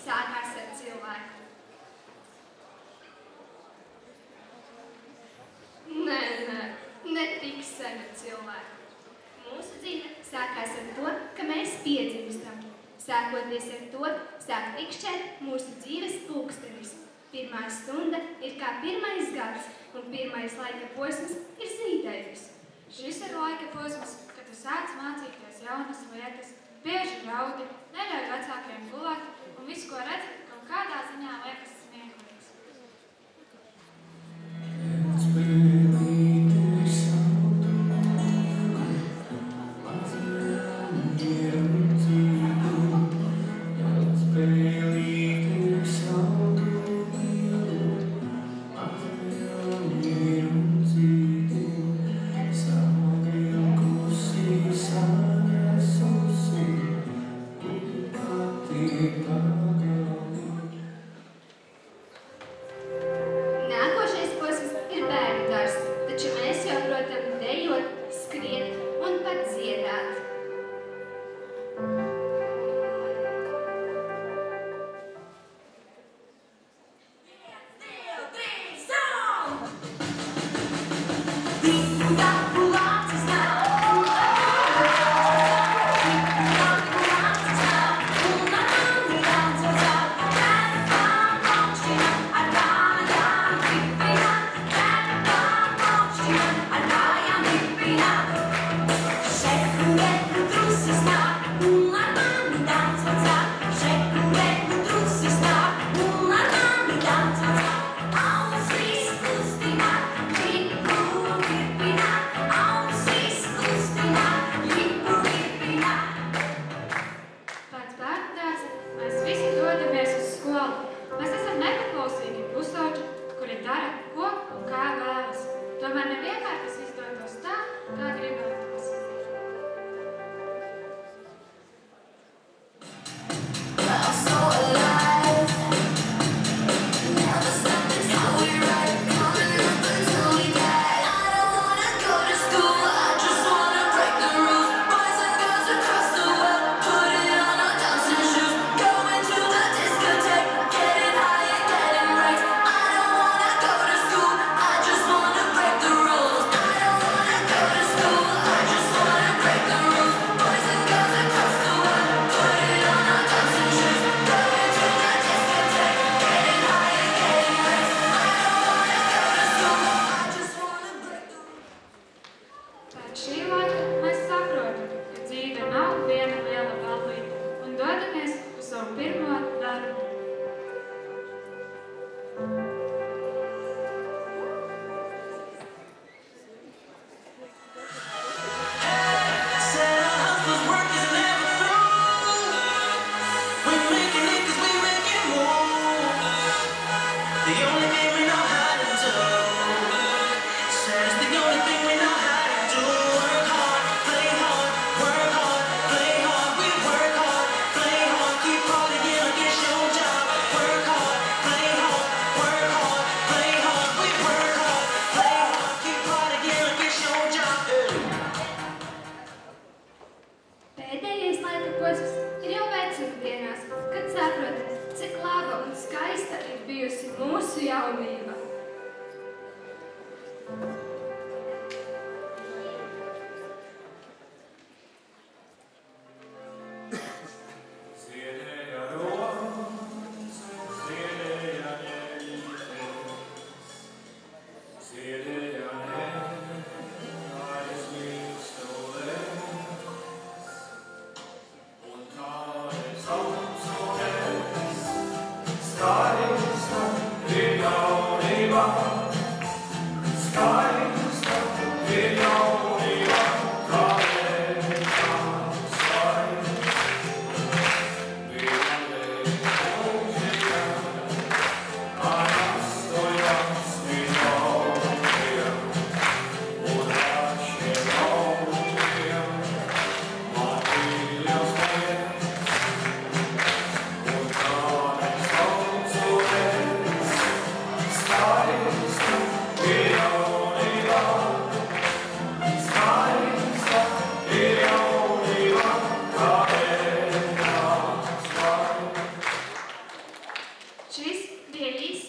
sākās ar cilvēku. Ne tik sen ar cilvēku. Mūsu dzīve sākās ar to, ka mēs piedzimstam. Sākoties ar to, sāk tikšķēt mūsu dzīves pulkstenis. Pirmā stunda ir kā pirmais gads, un pirmais laika posms ir zīdainis. Šis ir laika posms, kad tu sāc mācīties jaunas lietas, bieži raudi, neļauj vecākiem gulēt, un visu, ko redzi, kaut kādā ziņā liekas smieklīgs.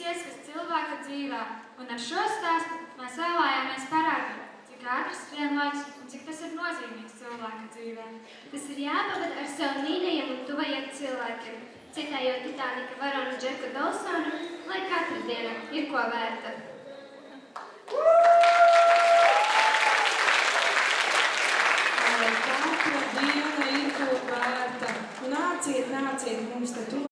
ieskast cilvēka dzīvē, un ar šo stāstu mēs vēlējāmies parādīt, cik ātri skrien laiks un cik tas ir nozīmīgs cilvēka dzīvē. Tas ir jāpavada ar savu mīļajiem un tuvajiem cilvēkiem, citējot Titanika varonu Džeku Dawsonu, lai katra diena ir ko vērta.